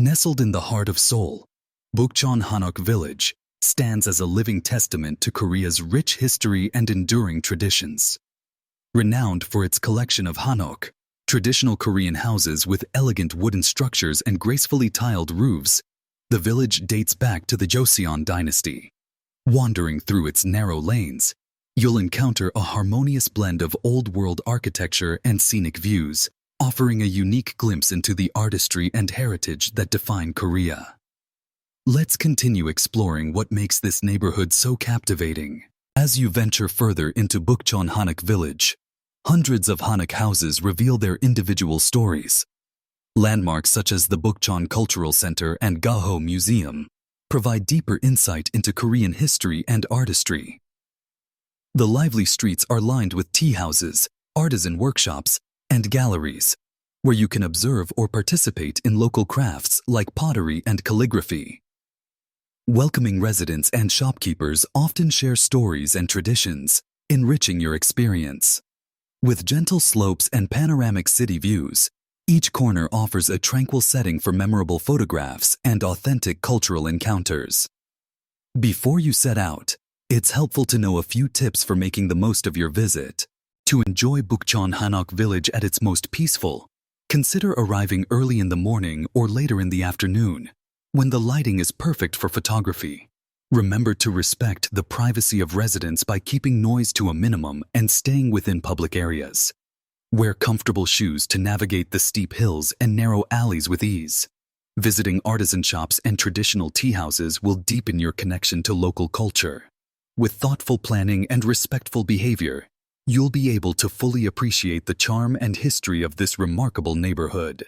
Nestled in the heart of Seoul, Bukchon Hanok Village stands as a living testament to Korea's rich history and enduring traditions. Renowned for its collection of hanok, traditional Korean houses with elegant wooden structures and gracefully tiled roofs, the village dates back to the Joseon dynasty. Wandering through its narrow lanes, you'll encounter a harmonious blend of old-world architecture and scenic views, offering a unique glimpse into the artistry and heritage that define Korea. Let's continue exploring what makes this neighborhood so captivating. As you venture further into Bukchon Hanok Village, hundreds of hanok houses reveal their individual stories. Landmarks such as the Bukchon Cultural Center and Gaho Museum provide deeper insight into Korean history and artistry. The lively streets are lined with tea houses, artisan workshops, and galleries, where you can observe or participate in local crafts like pottery and calligraphy. Welcoming residents and shopkeepers often share stories and traditions, enriching your experience. With gentle slopes and panoramic city views, each corner offers a tranquil setting for memorable photographs and authentic cultural encounters. Before you set out, it's helpful to know a few tips for making the most of your visit. To enjoy Bukchon Hanok Village at its most peaceful, consider arriving early in the morning or later in the afternoon, when the lighting is perfect for photography. Remember to respect the privacy of residents by keeping noise to a minimum and staying within public areas. Wear comfortable shoes to navigate the steep hills and narrow alleys with ease. Visiting artisan shops and traditional tea houses will deepen your connection to local culture. With thoughtful planning and respectful behavior, you'll be able to fully appreciate the charm and history of this remarkable neighborhood.